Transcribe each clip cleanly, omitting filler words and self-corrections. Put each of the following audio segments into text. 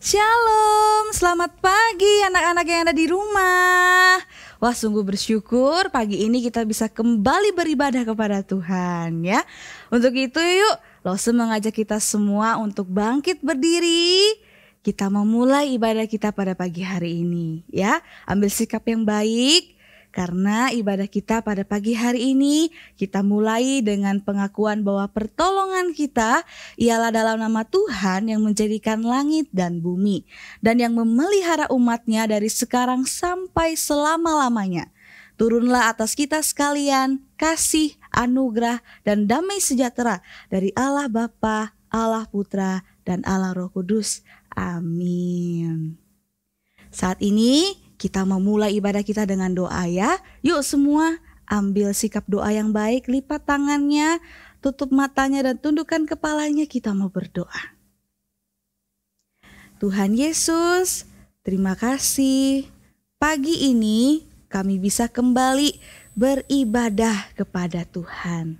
Shalom, selamat pagi anak-anak yang ada di rumah. Wah, sungguh bersyukur pagi ini kita bisa kembali beribadah kepada Tuhan ya. Untuk itu yuk, Lose mengajak kita semua untuk bangkit berdiri. Kita memulai ibadah kita pada pagi hari ini ya. Ambil sikap yang baik. Karena ibadah kita pada pagi hari ini kita mulai dengan pengakuan bahwa pertolongan kita ialah dalam nama Tuhan yang menjadikan langit dan bumi dan yang memelihara umatnya dari sekarang sampai selama-lamanya. Turunlah atas kita sekalian kasih, anugerah dan damai sejahtera dari Allah Bapa, Allah Putra dan Allah Roh Kudus. Amin. Saat ini kita memulai ibadah kita dengan doa ya. Yuk semua ambil sikap doa yang baik, lipat tangannya, tutup matanya dan tundukkan kepalanya, kita mau berdoa. Tuhan Yesus, terima kasih. Pagi ini kami bisa kembali beribadah kepada Tuhan.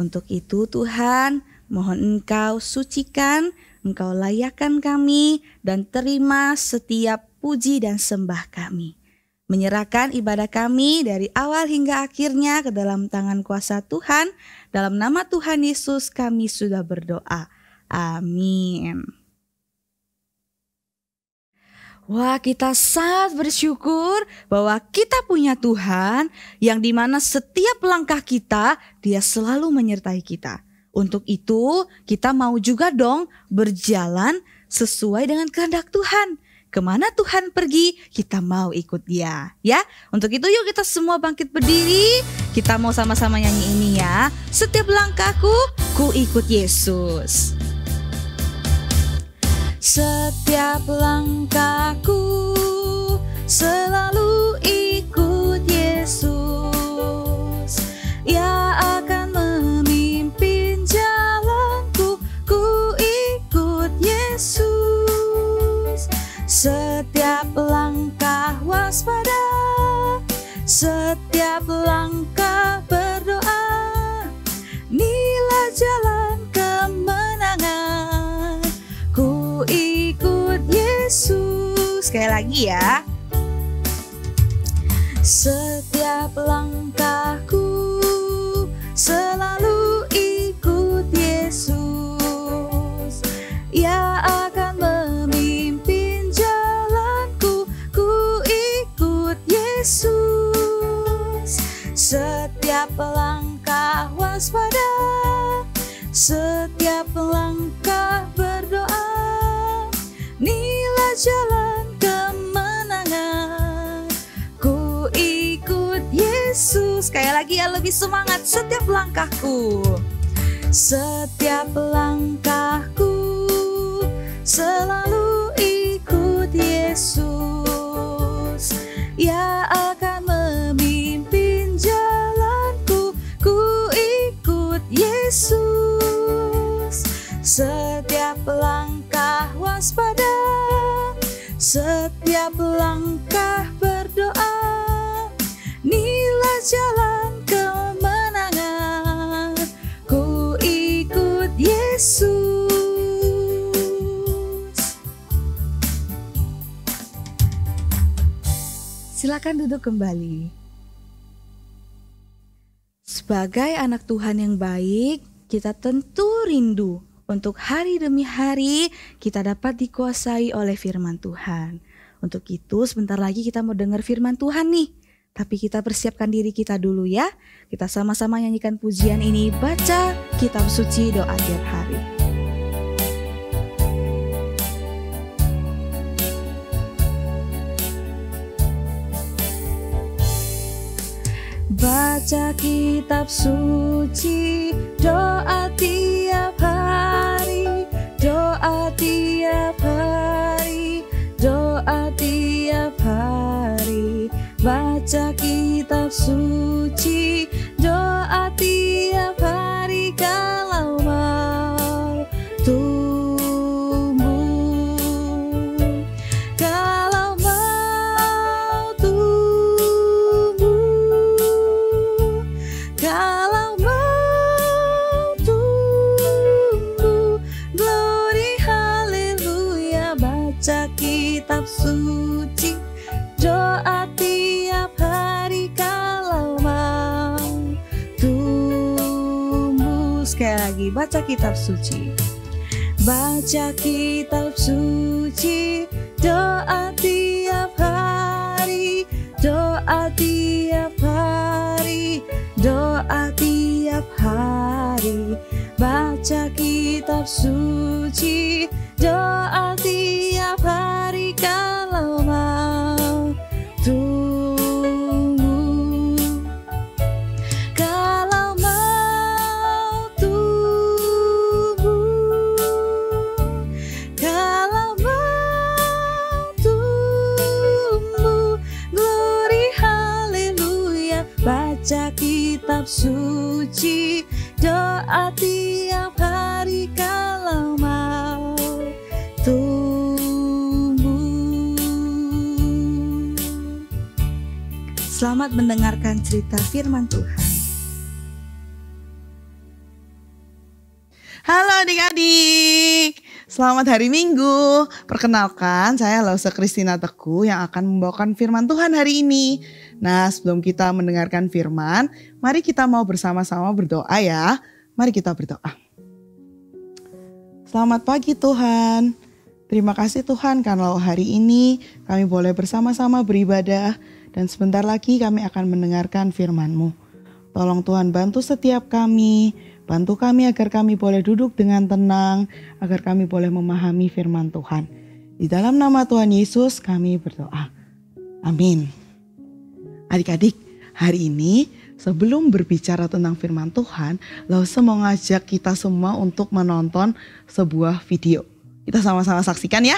Untuk itu Tuhan, mohon Engkau sucikan, Engkau layakkan kami dan terima setiap puji dan sembah kami. Menyerahkan ibadah kami dari awal hingga akhirnya ke dalam tangan kuasa Tuhan. Dalam nama Tuhan Yesus kami sudah berdoa. Amin. Wah, kita sangat bersyukur bahwa kita punya Tuhan yang dimana setiap langkah kita Dia selalu menyertai kita. Untuk itu kita mau juga dong berjalan sesuai dengan kehendak Tuhan. Kemana Tuhan pergi, kita mau ikut Dia ya. Untuk itu yuk kita semua bangkit berdiri. Kita mau sama-sama nyanyi ini ya. Setiap langkahku, ku ikut Yesus. Setiap langkahku selalu ikut Yesus. Ia akan memimpin jalanku, ku ikut Yesus. Setiap langkah waspada, setiap langkah berdoa, inilah jalan kemenangan, ku ikut Yesus. Sekali lagi ya. Setiap langkahku selalu ikut Yesus. Ia akan memimpin jalanku, ku ikut Yesus. Setiap langkah waspada, setiap langkah berdoa, inilah jalan kemenangan, ku ikut Yesus. Sekali lagi ya, lebih semangat. Setiap langkahku, setiap langkahku selalu ikut Yesus. Ia akan memimpin jalanku, ku ikut Yesus. Setiap langkah waspada, setiap langkah berdoa, inilah jalan kemenangan, ku ikut Yesus. Silakan duduk kembali. Sebagai anak Tuhan yang baik, kita tentu rindu untuk hari demi hari kita dapat dikuasai oleh firman Tuhan. Untuk itu sebentar lagi kita mau dengar firman Tuhan nih. Tapi kita persiapkan diri kita dulu ya. Kita sama-sama nyanyikan pujian ini, baca kitab suci doa tiap hari. Baca kitab suci, doa tiap hari, doa tiap hari, doa tiap hari. Baca kitab suci, doa tiap hari kalau mau tumbuh. Kalau mau tumbuh, kalau mau tumbuh, glory haleluya. Baca Mari baca kitab suci. Baca kitab suci, doa tiap hari, doa tiap hari, doa tiap hari. Baca kitab suci, doa tiap hari kalau mau tunggu. Kalau mau tunggu, kalau mau tunggu, glory haleluya. Baca kitab suci, doa tiap hari kalau mau tunggu. Selamat mendengarkan cerita firman Tuhan. Halo adik-adik, selamat hari Minggu. Perkenalkan, saya Lause Christina Teguh yang akan membawakan firman Tuhan hari ini. Nah, sebelum kita mendengarkan firman, mari kita mau bersama-sama berdoa ya. Mari kita berdoa. Selamat pagi Tuhan. Terima kasih Tuhan karena hari ini kami boleh bersama-sama beribadah dan sebentar lagi kami akan mendengarkan firman-Mu. Tolong Tuhan bantu setiap kami, bantu kami agar kami boleh duduk dengan tenang, agar kami boleh memahami firman Tuhan. Di dalam nama Tuhan Yesus kami berdoa. Amin. Adik-adik, hari ini sebelum berbicara tentang firman Tuhan, Lause mau ngajak kita semua untuk menonton sebuah video. Kita sama-sama saksikan ya.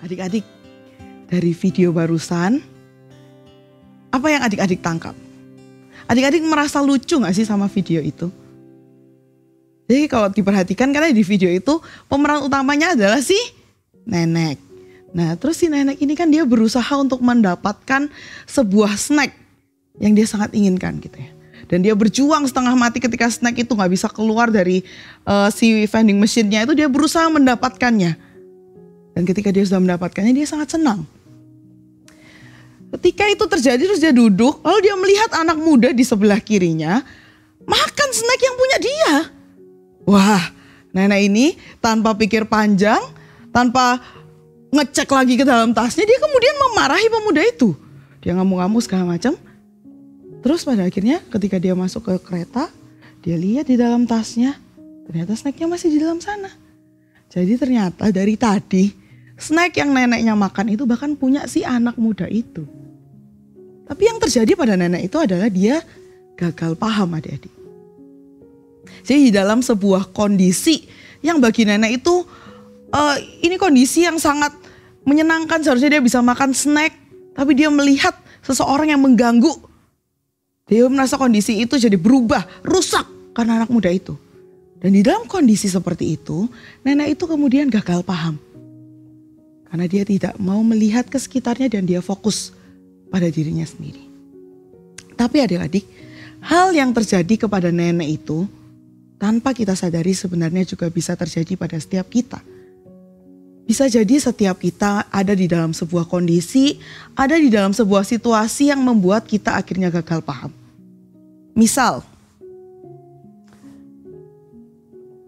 Adik-adik, dari video barusan, apa yang adik-adik tangkap? Adik-adik merasa lucu gak sih sama video itu? Jadi kalau diperhatikan, karena di video itu pemeran utamanya adalah si nenek. Nah, terus si nenek ini kan dia berusaha untuk mendapatkan sebuah snack yang dia sangat inginkan gitu ya. Dan dia berjuang setengah mati ketika snack itu gak bisa keluar dari si vending machine-nya itu, dia berusaha mendapatkannya. Dan ketika dia sudah mendapatkannya, dia sangat senang. Ketika itu terjadi, terus dia duduk, lalu dia melihat anak muda di sebelah kirinya makan snack yang punya dia. Wah, nenek ini tanpa pikir panjang, tanpa ngecek lagi ke dalam tasnya, dia kemudian memarahi pemuda itu. Dia ngamuk-ngamuk segala macam. Terus pada akhirnya ketika dia masuk ke kereta, dia lihat di dalam tasnya, ternyata snacknya masih di dalam sana. Jadi ternyata dari tadi, snack yang neneknya makan itu bahkan punya si anak muda itu. Tapi yang terjadi pada nenek itu adalah dia gagal paham, adik-adik. Jadi di dalam sebuah kondisi yang bagi nenek itu ini kondisi yang sangat menyenangkan, seharusnya dia bisa makan snack, tapi dia melihat seseorang yang mengganggu. Dia merasa kondisi itu jadi berubah, rusak karena anak muda itu. Dan di dalam kondisi seperti itu, nenek itu kemudian gagal paham. Karena dia tidak mau melihat ke sekitarnya dan dia fokus pada dirinya sendiri. Tapi adik-adik, hal yang terjadi kepada nenek itu tanpa kita sadari sebenarnya juga bisa terjadi pada setiap kita. Bisa jadi setiap kita ada di dalam sebuah kondisi, ada di dalam sebuah situasi yang membuat kita akhirnya gagal paham. Misal,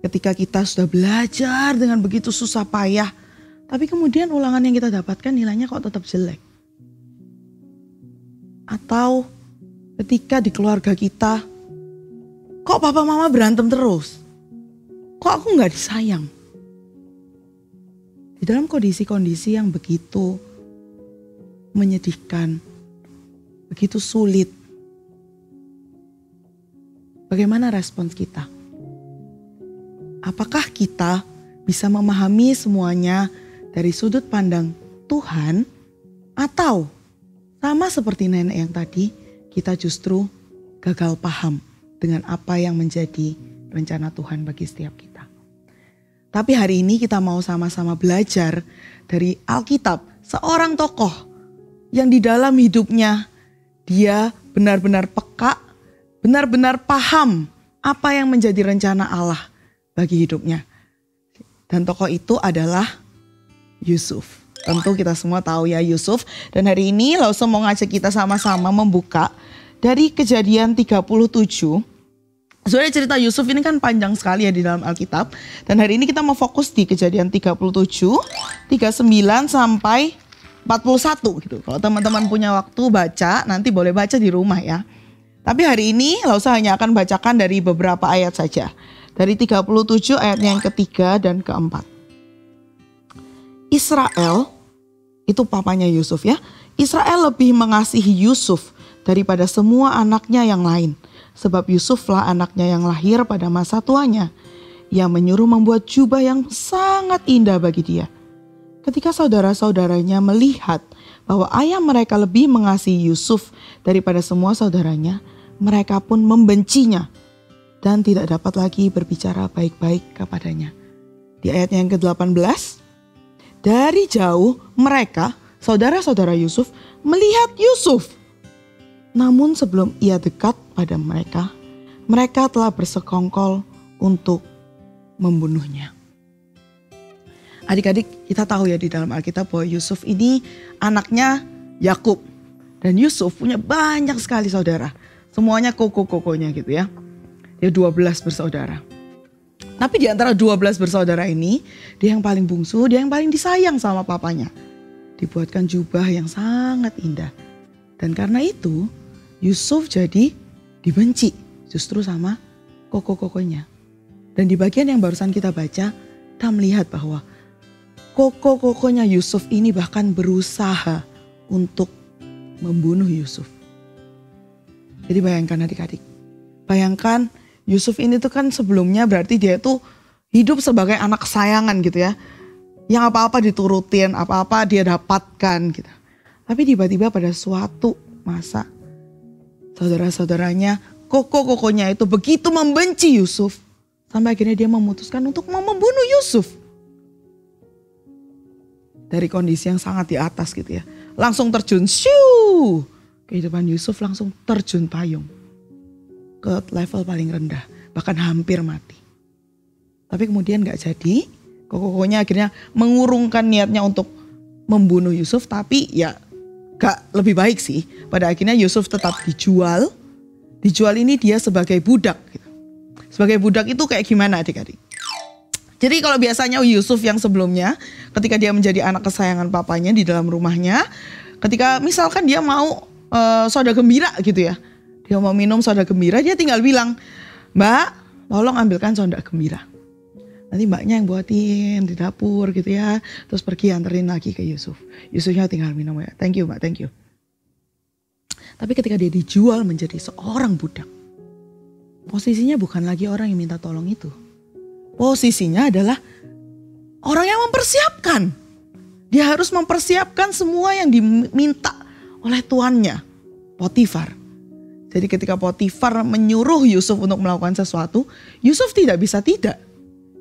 ketika kita sudah belajar dengan begitu susah payah, tapi kemudian ulangan yang kita dapatkan nilainya kok tetap jelek. Atau ketika di keluarga kita, kok papa mama berantem terus? Kok aku gak disayang? Di dalam kondisi-kondisi yang begitu menyedihkan, begitu sulit, bagaimana respons kita? Apakah kita bisa memahami semuanya dari sudut pandang Tuhan, atau sama seperti nenek yang tadi, kita justru gagal paham dengan apa yang menjadi rencana Tuhan bagi setiap kita. Tapi hari ini kita mau sama-sama belajar dari Alkitab, seorang tokoh yang di dalam hidupnya dia benar-benar peka, benar-benar paham apa yang menjadi rencana Allah bagi hidupnya. Dan tokoh itu adalah Yusuf. Tentu kita semua tahu ya Yusuf. Dan hari ini Lause mau ngajak kita sama-sama membuka dari Kejadian 37. Sebenarnya cerita Yusuf ini kan panjang sekali ya di dalam Alkitab. Dan hari ini kita mau fokus di Kejadian 37, 39 sampai 41 gitu. Kalau teman-teman punya waktu baca, nanti boleh baca di rumah ya. Tapi hari ini Lause hanya akan bacakan dari beberapa ayat saja. Dari 37 ayatnya yang ketiga dan keempat. Israel, itu papanya Yusuf ya. Israel lebih mengasihi Yusuf daripada semua anaknya yang lain. Sebab Yusuflah anaknya yang lahir pada masa tuanya. Ia menyuruh membuat jubah yang sangat indah bagi dia. Ketika saudara-saudaranya melihat bahwa ayah mereka lebih mengasihi Yusuf daripada semua saudaranya, mereka pun membencinya dan tidak dapat lagi berbicara baik-baik kepadanya. Di ayatnya yang ke-18, dari jauh mereka, saudara-saudara Yusuf, melihat Yusuf. Namun sebelum ia dekat pada mereka, mereka telah bersekongkol untuk membunuhnya. Adik-adik, kita tahu ya di dalam Alkitab bahwa Yusuf ini anaknya Yakub. Dan Yusuf punya banyak sekali saudara. Semuanya koko-kokonya gitu ya. Dia 12 bersaudara. Tapi di antara 12 bersaudara ini, dia yang paling bungsu, dia yang paling disayang sama papanya. Dibuatkan jubah yang sangat indah. Dan karena itu, Yusuf jadi dibenci justru sama koko-kokonya. Dan di bagian yang barusan kita baca, kita melihat bahwa koko-kokonya Yusuf ini bahkan berusaha untuk membunuh Yusuf. Jadi bayangkan adik-adik, bayangkan Yusuf ini tuh kan sebelumnya berarti dia tuh hidup sebagai anak kesayangan gitu ya. Yang apa-apa diturutin, apa-apa dia dapatkan gitu. Tapi tiba-tiba pada suatu masa saudara-saudaranya, koko-kokonya itu begitu membenci Yusuf. Sampai akhirnya dia memutuskan untuk membunuh Yusuf. Dari kondisi yang sangat di atas gitu ya. Langsung terjun, shoo! Kehidupan Yusuf langsung terjun payung. Ke level paling rendah, bahkan hampir mati. Tapi kemudian gak jadi, koko-kokonya akhirnya mengurungkan niatnya untuk membunuh Yusuf. Tapi ya gak lebih baik sih. Pada akhirnya Yusuf tetap dijual. Dijual ini dia sebagai budak. Gitu. Sebagai budak itu kayak gimana adik-adik? Jadi kalau biasanya Yusuf yang sebelumnya ketika dia menjadi anak kesayangan papanya di dalam rumahnya. Ketika misalkan dia mau soda gembira gitu ya. Dia mau minum soda gembira, dia tinggal bilang, "Mbak, tolong ambilkan soda gembira." Nanti mbaknya yang buatin di dapur gitu ya. Terus pergi anterin lagi ke Yusuf. Yusufnya tinggal minum ya. "Thank you mbak, thank you." Tapi ketika dia dijual menjadi seorang budak. Posisinya bukan lagi orang yang minta tolong itu. Posisinya adalah orang yang mempersiapkan. Dia harus mempersiapkan semua yang diminta oleh tuannya, Potifar. Jadi ketika Potifar menyuruh Yusuf untuk melakukan sesuatu, Yusuf tidak bisa tidak.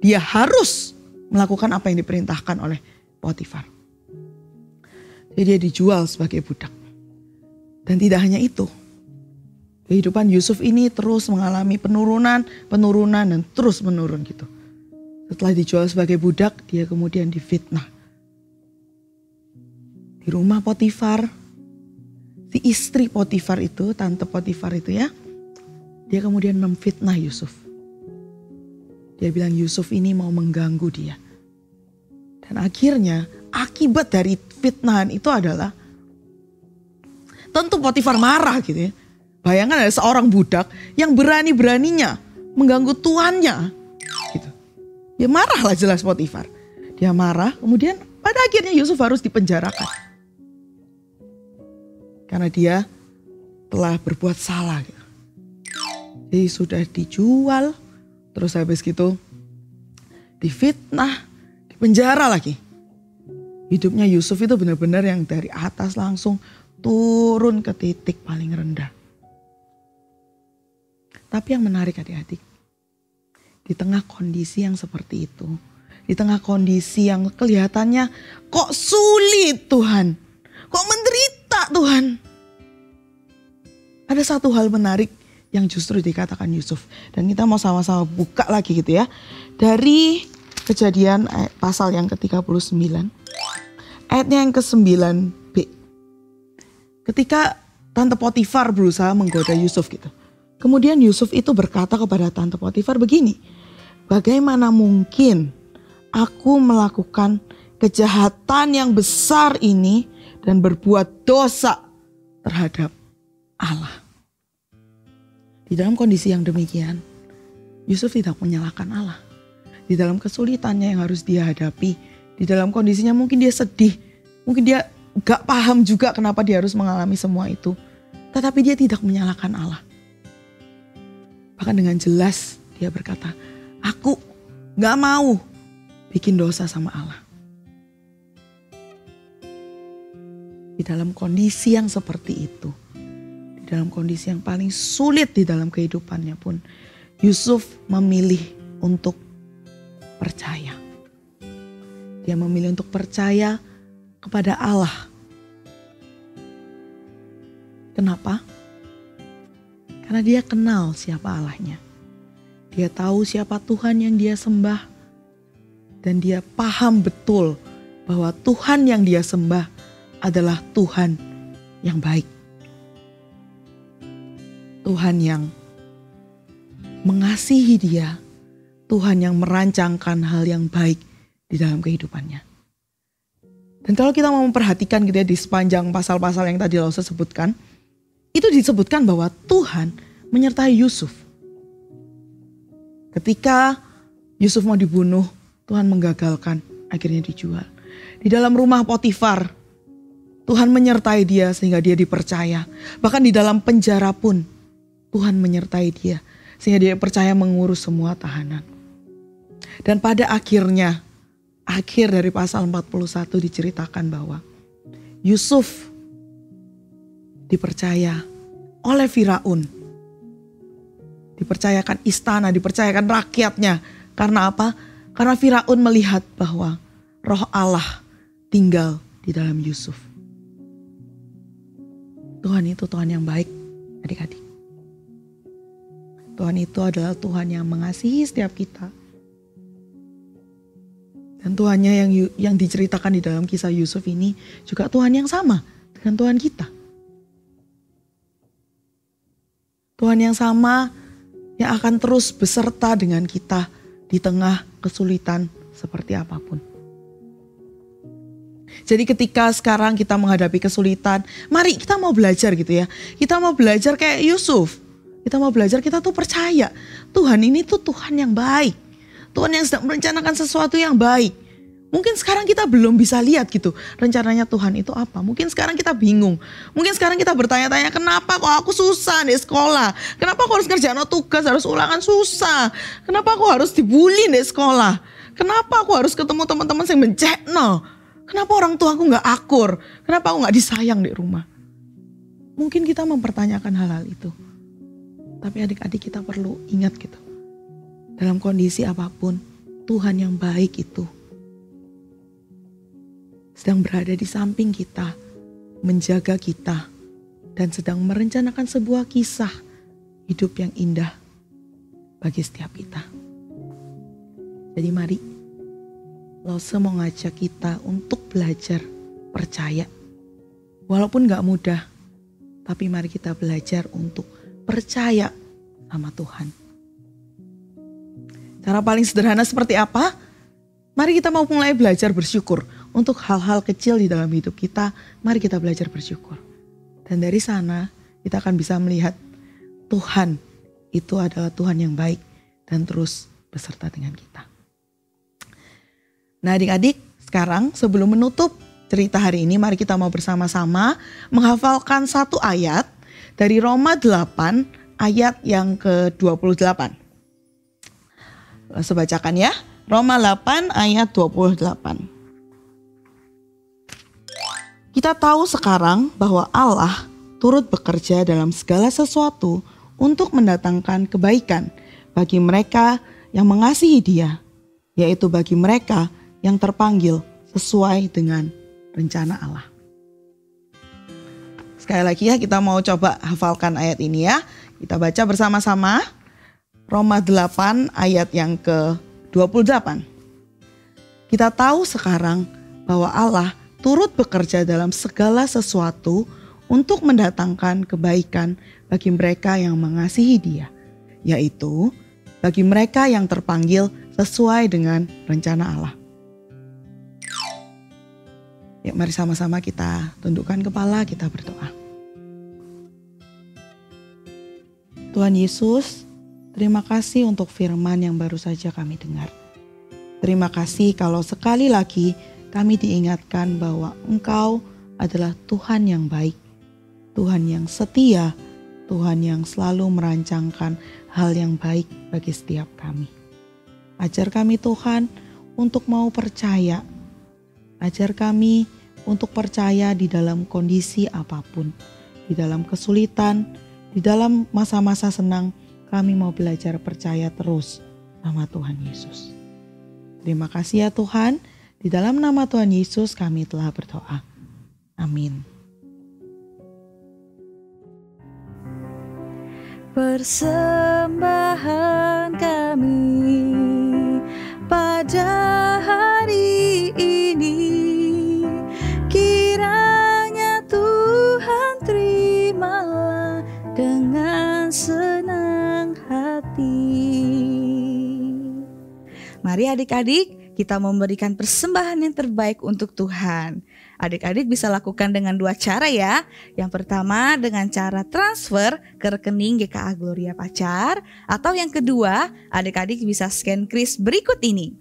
Dia harus melakukan apa yang diperintahkan oleh Potifar. Jadi dia dijual sebagai budak. Dan tidak hanya itu. Kehidupan Yusuf ini terus mengalami penurunan, dan terus menurun gitu. Setelah dijual sebagai budak, dia kemudian difitnah. Di rumah Potifar, si istri Potifar itu, tante Potifar itu ya, dia kemudian memfitnah Yusuf. Dia bilang Yusuf ini mau mengganggu dia. Dan akhirnya akibat dari fitnahan itu adalah, tentu Potifar marah gitu ya. Bayangkan ada seorang budak yang berani-beraninya mengganggu tuannya gitu. Dia marah lah jelas Potifar. Dia marah, kemudian pada akhirnya Yusuf harus dipenjarakan. Karena dia telah berbuat salah. Jadi sudah dijual, terus habis gitu difitnah, dipenjara lagi. Hidupnya Yusuf itu benar-benar yang dari atas langsung turun ke titik paling rendah. Tapi yang menarik adik-adik, di tengah kondisi yang seperti itu, di tengah kondisi yang kelihatannya kok sulit Tuhan, kok menderita Tuhan. Ada satu hal menarik yang justru dikatakan Yusuf. Dan kita mau sama-sama buka lagi gitu ya. Dari Kejadian pasal yang ke-39, ayatnya yang ke-9b. Ketika tante Potifar berusaha menggoda Yusuf gitu. Kemudian Yusuf itu berkata kepada tante Potifar begini, "Bagaimana mungkin aku melakukan kejahatan yang besar ini dan berbuat dosa terhadap Allah?" Di dalam kondisi yang demikian, Yusuf tidak menyalahkan Allah. Di dalam kesulitannya yang harus dia hadapi, di dalam kondisinya mungkin dia sedih, mungkin dia gak paham juga kenapa dia harus mengalami semua itu. Tetapi dia tidak menyalahkan Allah. Bahkan dengan jelas dia berkata, "Aku gak mau bikin dosa sama Allah." Di dalam kondisi yang seperti itu, di dalam kondisi yang paling sulit di dalam kehidupannya pun, Yusuf memilih untuk percaya. Dia memilih untuk percaya kepada Allah. Kenapa? Karena dia kenal siapa Allahnya. Dia tahu siapa Tuhan yang dia sembah. Dan dia paham betul bahwa Tuhan yang dia sembah adalah Tuhan yang baik. Tuhan yang mengasihi dia. Tuhan yang merancangkan hal yang baik di dalam kehidupannya. Dan kalau kita mau memperhatikan gitu ya di sepanjang pasal-pasal yang tadi Lause sebutkan, itu disebutkan bahwa Tuhan menyertai Yusuf. Ketika Yusuf mau dibunuh Tuhan menggagalkan, akhirnya dijual. Di dalam rumah Potifar, Tuhan menyertai dia sehingga dia dipercaya. Bahkan di dalam penjara pun Tuhan menyertai dia sehingga dia percaya mengurus semua tahanan. Dan pada akhirnya, akhir dari pasal 41 diceritakan bahwa Yusuf dipercaya oleh Firaun. Dipercayakan istana, dipercayakan rakyatnya. Karena apa? Karena Firaun melihat bahwa roh Allah tinggal di dalam Yusuf. Tuhan itu Tuhan yang baik, adik-adik. Tuhan itu adalah Tuhan yang mengasihi setiap kita. Dan Tuhannya yang diceritakan di dalam kisah Yusuf ini juga Tuhan yang sama dengan Tuhan kita. Tuhan yang sama yang akan terus beserta dengan kita di tengah kesulitan seperti apapun. Jadi ketika sekarang kita menghadapi kesulitan, mari kita mau belajar gitu ya. Kita mau belajar kayak Yusuf. Kita mau belajar, kita tuh percaya Tuhan ini tuh Tuhan yang baik. Tuhan yang sedang merencanakan sesuatu yang baik. Mungkin sekarang kita belum bisa lihat gitu rencananya Tuhan itu apa. Mungkin sekarang kita bingung. Mungkin sekarang kita bertanya-tanya, kenapa kok aku susah di sekolah? Kenapa aku harus ngerjain tugas, harus ulangan susah? Kenapa aku harus dibully di sekolah? Kenapa aku harus ketemu teman-teman yang mencekno? Kenapa orang tua aku gak akur? Kenapa aku gak disayang di rumah? Mungkin kita mempertanyakan hal-hal itu. Tapi adik-adik kita perlu ingat gitu. Dalam kondisi apapun, Tuhan yang baik itu sedang berada di samping kita, menjaga kita, dan sedang merencanakan sebuah kisah hidup yang indah bagi setiap kita. Jadi mari, Lose mau ngajak kita untuk belajar percaya. Walaupun gak mudah, tapi mari kita belajar untuk percaya sama Tuhan. Cara paling sederhana seperti apa? Mari kita mau mulai belajar bersyukur. Untuk hal-hal kecil di dalam hidup kita, mari kita belajar bersyukur. Dan dari sana kita akan bisa melihat Tuhan itu adalah Tuhan yang baik dan terus beserta dengan kita. Nah adik-adik, sekarang sebelum menutup cerita hari ini, mari kita mau bersama-sama menghafalkan satu ayat dari Roma 8 ayat yang ke-28. Langsung bacakan ya, Roma 8 ayat 28. Kita tahu sekarang bahwa Allah turut bekerja dalam segala sesuatu untuk mendatangkan kebaikan bagi mereka yang mengasihi Dia, yaitu bagi mereka yang terpanggil sesuai dengan rencana Allah. Sekali lagi ya, kita mau coba hafalkan ayat ini ya. Kita baca bersama-sama Roma 8 ayat yang ke-28. Kita tahu sekarang bahwa Allah turut bekerja dalam segala sesuatu untuk mendatangkan kebaikan bagi mereka yang mengasihi Dia, yaitu bagi mereka yang terpanggil sesuai dengan rencana Allah. Ya, mari sama-sama kita tundukkan kepala, kita berdoa. Tuhan Yesus, terima kasih untuk firman yang baru saja kami dengar. Terima kasih kalau sekali lagi kami diingatkan bahwa Engkau adalah Tuhan yang baik, Tuhan yang setia, Tuhan yang selalu merancangkan hal yang baik bagi setiap kami. Ajar kami Tuhan untuk mau percaya, ajar kami untuk percaya di dalam kondisi apapun, di dalam kesulitan, di dalam masa-masa senang, kami mau belajar percaya terus sama Tuhan Yesus. Terima kasih ya Tuhan. Di dalam nama Tuhan Yesus kami telah berdoa. Amin. Persembahan kami pada hari ini, kiranya Tuhan terimalah dengan senang hati. Mari adik-adik, kita memberikan persembahan yang terbaik untuk Tuhan. Adik-adik bisa lakukan dengan dua cara ya. Yang pertama dengan cara transfer ke rekening GKA Gloria Pacar. Atau yang kedua, adik-adik bisa scan kris berikut ini.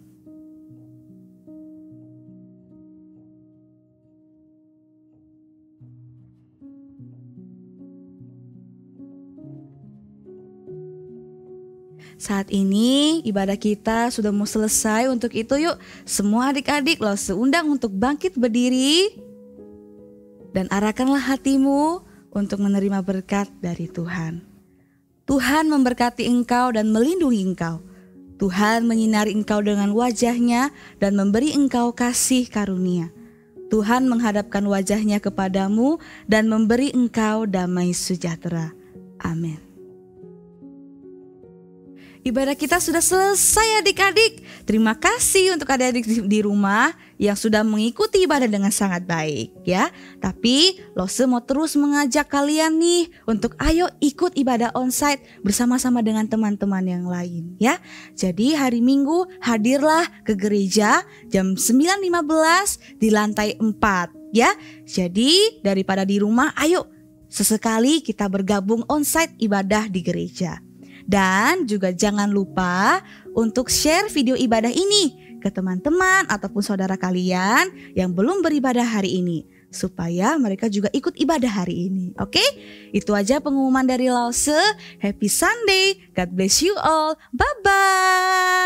Saat ini ibadah kita sudah mau selesai. Untuk itu yuk semua adik-adik Lause undang untuk bangkit berdiri. Dan arahkanlah hatimu untuk menerima berkat dari Tuhan. Tuhan memberkati engkau dan melindungi engkau. Tuhan menyinari engkau dengan wajahnya dan memberi engkau kasih karunia. Tuhan menghadapkan wajahnya kepadamu dan memberi engkau damai sejahtera. Amin. Ibadah kita sudah selesai adik-adik. Terima kasih untuk adik-adik di rumah yang sudah mengikuti ibadah dengan sangat baik ya. Tapi Lause mau terus mengajak kalian nih untuk ayo ikut ibadah onsite bersama-sama dengan teman-teman yang lain ya. Jadi hari Minggu hadirlah ke gereja jam 9.15 di lantai 4 ya. Jadi daripada di rumah ayo sesekali kita bergabung onsite ibadah di gereja. Dan juga jangan lupa untuk share video ibadah ini ke teman-teman ataupun saudara kalian yang belum beribadah hari ini. Supaya mereka juga ikut ibadah hari ini. Oke? Itu aja pengumuman dari Lause. Happy Sunday. God bless you all. Bye-bye.